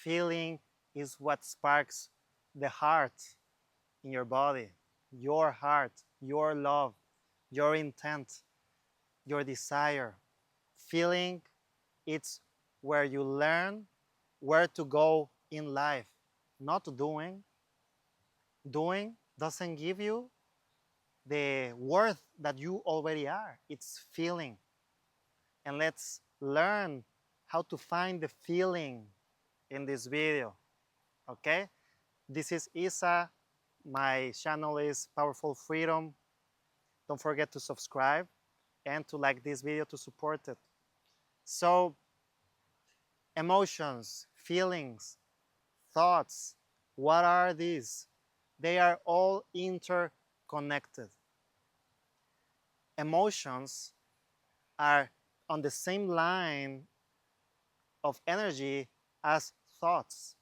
Feeling is what sparks the heart in your body, your heart, your love, your intent, your desire. Feeling, it's where you learn where to go in life, not doing. Doing doesn't give you the worth that you already are. It's feeling. And let's learn how to find the feeling in this video. Okay? This is Isa. My channel is Powerful Freedom. Don't forget to subscribe and to like this video to support it. So, emotions, feelings, thoughts, what are these? They are all interconnected. Emotions are on the same line of energy as thoughts,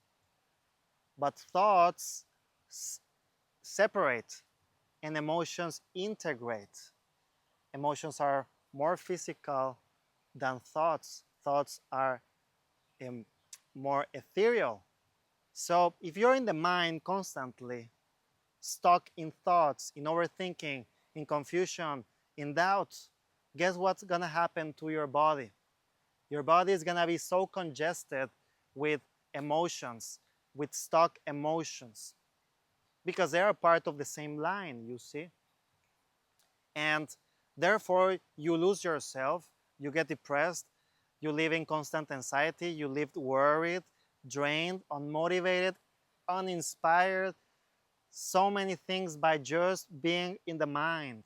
but thoughts separate and emotions integrate. Emotions are more physical than thoughts. Thoughts are more ethereal. So if you're in the mind constantly, stuck in thoughts, in overthinking, in confusion, in doubt, guess what's gonna happen to your body? Your body is gonna be so congested with emotions, with stuck emotions, because they are part of the same line, you see? And therefore, you lose yourself, you get depressed, you live in constant anxiety, you live worried, drained, unmotivated, uninspired, so many things by just being in the mind.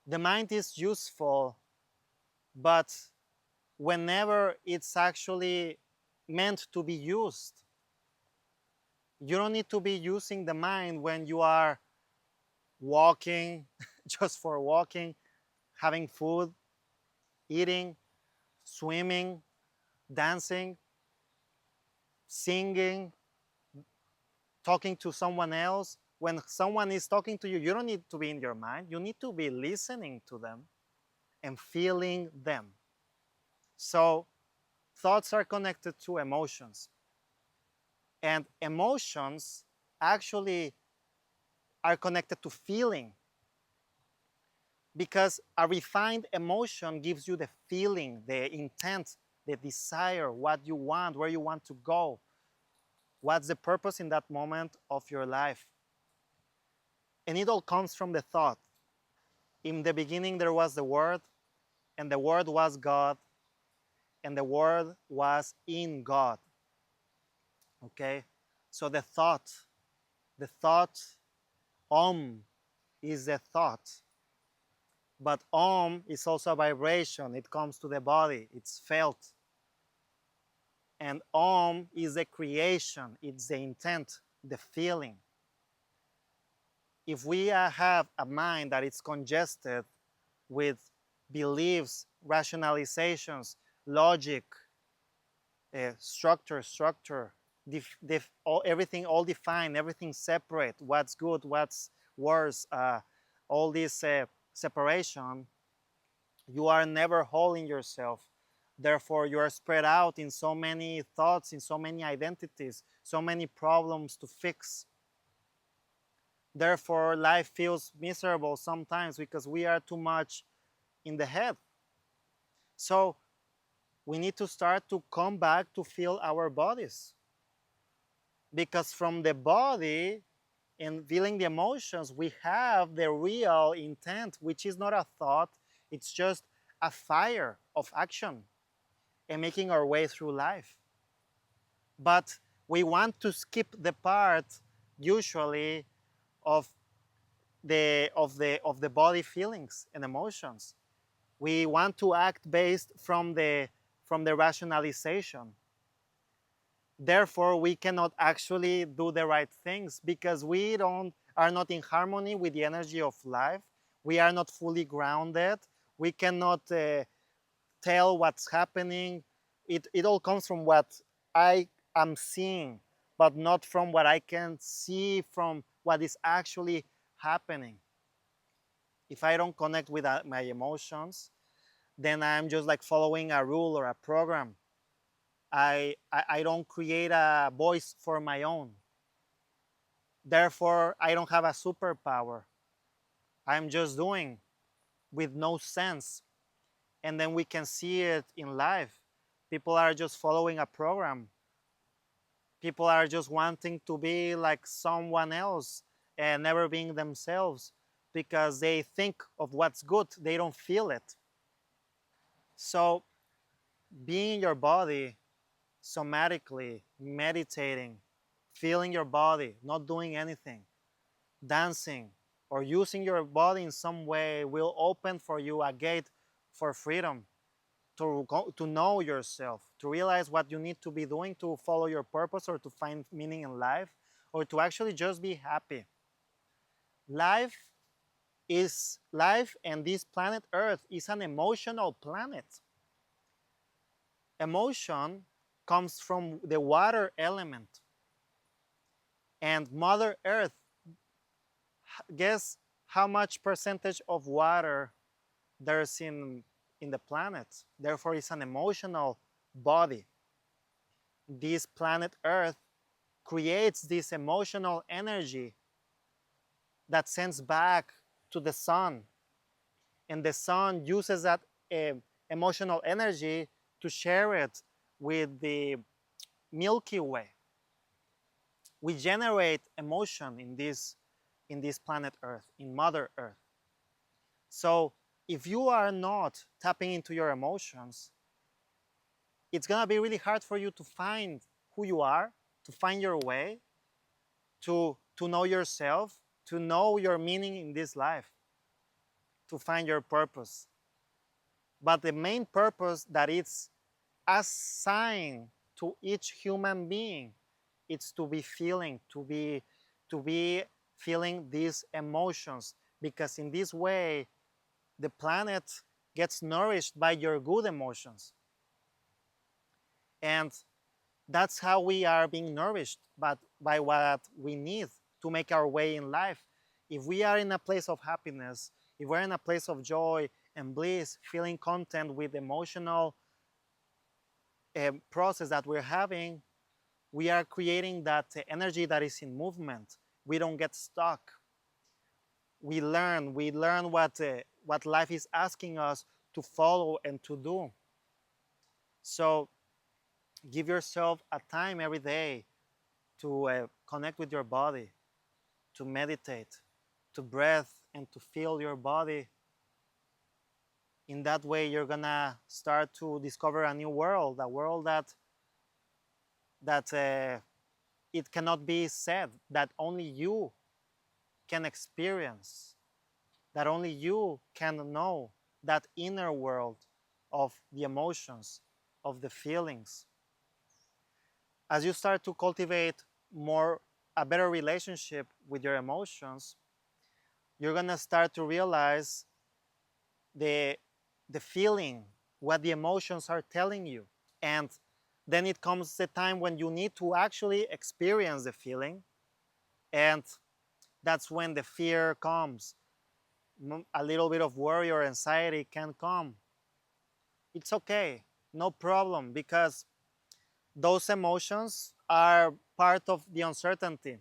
The mind is useful, but whenever it's actually meant to be used, you don't need to be using the mind when you are walking, just for walking, having food, eating, swimming, dancing, singing, talking to someone else. When someone is talking to you, you don't need to be in your mind. You need to be listening to them and feeling them. So thoughts are connected to emotions. And emotions actually are connected to feeling, because a refined emotion gives you the feeling, the intent, the desire, what you want, where you want to go, what's the purpose in that moment of your life. And it all comes from the thought. In the beginning, there was the Word, and the Word was God, and the Word was in God. Okay? So the thought, is the thought. But is also a vibration. It comes to the body, it's felt. And is the creation, it's the intent, the feeling. If we have a mind that is congested with beliefs, rationalizations, logic, structure, everything all defined, everything separate, what's good, what's worse, all this separation, you are never whole in yourself. Therefore, you are spread out in so many thoughts, in so many identities, so many problems to fix. Therefore, life feels miserable sometimes because we are too much in the head. So we need to start to come back to feel our bodies. Because from the body and feeling the emotions, we have the real intent, which is not a thought, it's just a fire of action and making our way through life. But we want to skip the part, usually, of the body feelings and emotions. We want to act based from the rationalization. Therefore, we cannot actually do the right things because we are not in harmony with the energy of life. We are not fully grounded. We cannot tell what's happening. It all comes from what I am seeing, but not from what I can see from what is actually happening. If I don't connect with my emotions, then I'm just like following a rule or a program. I don't create a voice for my own. Therefore, I don't have a superpower. I'm just doing with no sense. And then we can see it in life. People are just following a program. People are just wanting to be like someone else and never being themselves because they think of what's good, they don't feel it. So, being your body somatically, meditating, feeling your body, not doing anything, dancing, or using your body in some way will open for you a gate for freedom to know yourself, to realize what you need to be doing to follow your purpose or to find meaning in life or to actually just be happy. Life life, and this planet Earth is an emotional planet. Emotion comes from the water element, and Mother Earth, guess how much percentage of water there's in the planet. Therefore, it's an emotional body. This planet Earth creates this emotional energy that sends back to the sun, and the sun uses that uh, emotional energy to share it with the Milky Way. We generate emotion in this planet Earth, in Mother Earth. So if you are not tapping into your emotions, it's gonna be really hard for you to find who you are, to find your way, to know yourself, to know your meaning in this life, to find your purpose. But the main purpose that it's assigned to each human being, it's to be feeling, to be feeling these emotions, because in this way the planet gets nourished by your good emotions. And that's how we are being nourished, but by what we need to make our way in life. If we are in a place of happiness, if we're in a place of joy and bliss, feeling content with emotional process that we're having, we are creating that energy that is in movement. We don't get stuck. We learn what life is asking us to follow and to do. So give yourself a time every day to connect with your body, to meditate, to breathe, and to feel your body. In that way, you're gonna start to discover a new world, a world that it cannot be said, that only you can experience, that only you can know, that inner world of the emotions, of the feelings. As you start to cultivate more a better relationship with your emotions, you're gonna start to realize the the feeling, what the emotions are telling you. And then it comes the time when you need to actually experience the feeling, and that's when the fear comes. A little bit of worry or anxiety can come. It's okay, no problem, because those emotions are part of the uncertainty.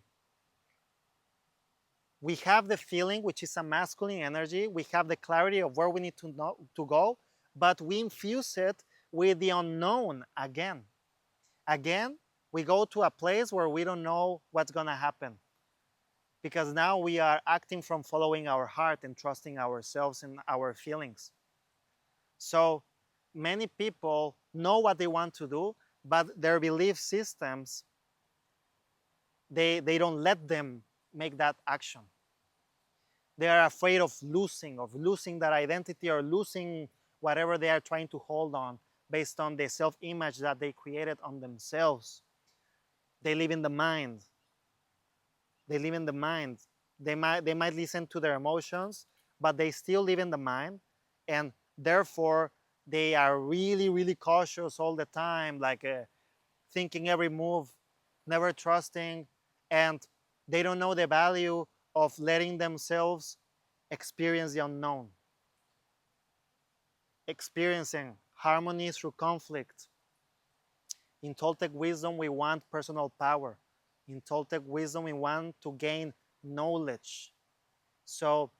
We have the feeling, which is a masculine energy. We have the clarity of where we need to go, but we infuse it with the unknown again. Again, we go to a place where we don't know what's gonna happen, because now we are acting from following our heart and trusting ourselves and our feelings. So many people know what they want to do, but their belief systems, they don't let them make that action. They are afraid of losing that identity or losing whatever they are trying to hold on based on the self-image that they created on themselves. They live in the mind. They live in the mind. They might listen to their emotions, but they still live in the mind, and therefore they are really, really cautious all the time, like thinking every move, never trusting, and they don't know the value of letting themselves experience the unknown, experiencing harmony through conflict, In Toltec wisdom, we want personal power. In Toltec wisdom, we want to gain knowledge. So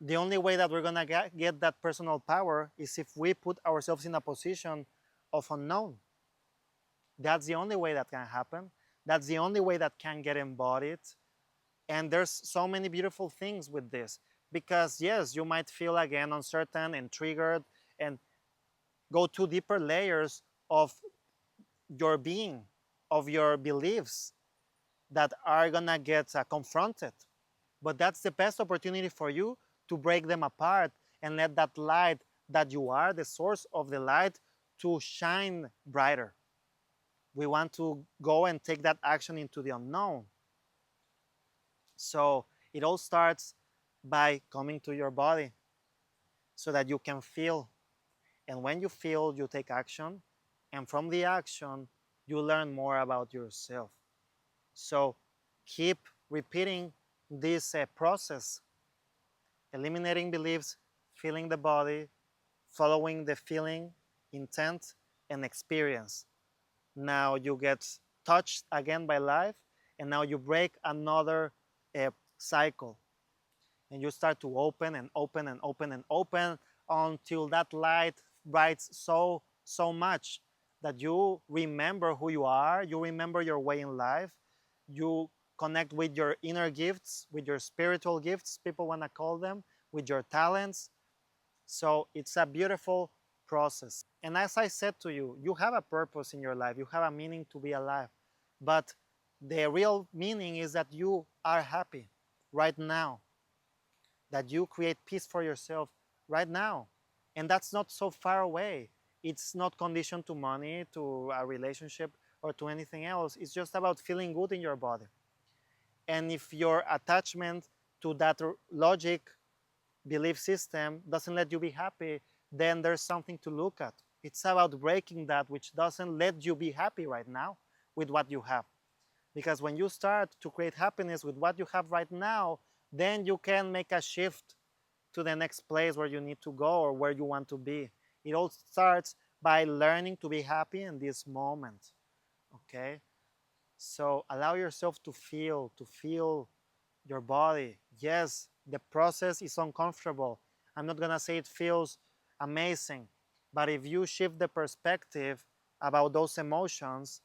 the only way that we're gonna get that personal power is if we put ourselves in a position of unknown. That's the only way that can happen. That's the only way that can get embodied. And there's so many beautiful things with this. Because yes, you might feel again uncertain and triggered and go to deeper layers of your being, of your beliefs that are gonna get confronted. But that's the best opportunity for you to break them apart and let that light that you are, the source of the light, to shine brighter. We want to go and take that action into the unknown. So it all starts by coming to your body so that you can feel. And when you feel, you take action. And from the action, you learn more about yourself. So keep repeating this process, eliminating beliefs, feeling the body, following the feeling, intent, and experience. Now you get touched again by life, and now you break another cycle, and you start to open and open and open and open until that light brights so much that you remember who you are, you remember your way in life, you connect with your inner gifts, with your spiritual gifts, people want to call them, with your talents. So it's a beautiful process. And as I said to you, you have a purpose in your life, you have a meaning to be alive. But the real meaning is that you are happy right now, that you create peace for yourself right now. And that's not so far away. It's not conditioned to money, to a relationship, or to anything else. It's just about feeling good in your body. And if your attachment to that logic belief system doesn't let you be happy, then there's something to look at. It's about breaking that which doesn't let you be happy right now with what you have. Because when you start to create happiness with what you have right now, then you can make a shift to the next place where you need to go or where you want to be. It all starts by learning to be happy in this moment. Okay? So allow yourself to feel your body. Yes, the process is uncomfortable. I'm not gonna say it feels amazing, but if you shift the perspective about those emotions,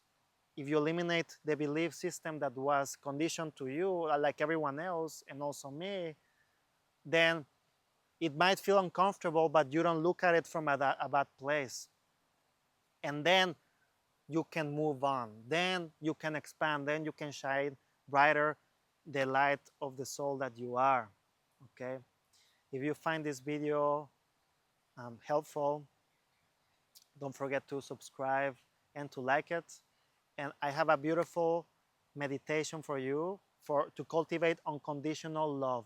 if you eliminate the belief system that was conditioned to you, like everyone else and also me, then it might feel uncomfortable, but you don't look at it from a bad place. And then you can move on. Then you can expand. Then you can shine brighter the light of the soul that you are. Okay? If you find this video helpful, don't forget to subscribe and to like it. And I have a beautiful meditation for you to cultivate unconditional love.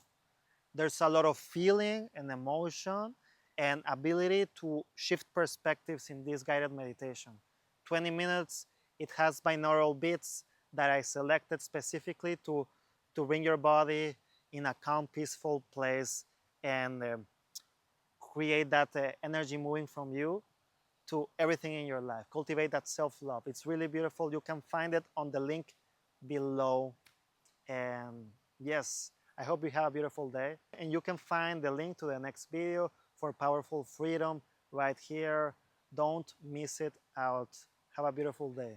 There's a lot of feeling and emotion and ability to shift perspectives in this guided meditation. 20 minutes, it has binaural beats that I selected specifically to bring your body in a calm, peaceful place and create that energy moving from you to everything in your life. Cultivate that self-love. It's really beautiful. You can find it on the link below. And yes, I hope you have a beautiful day. And you can find the link to the next video for Powerful Freedom right here. Don't miss it out. Have a beautiful day.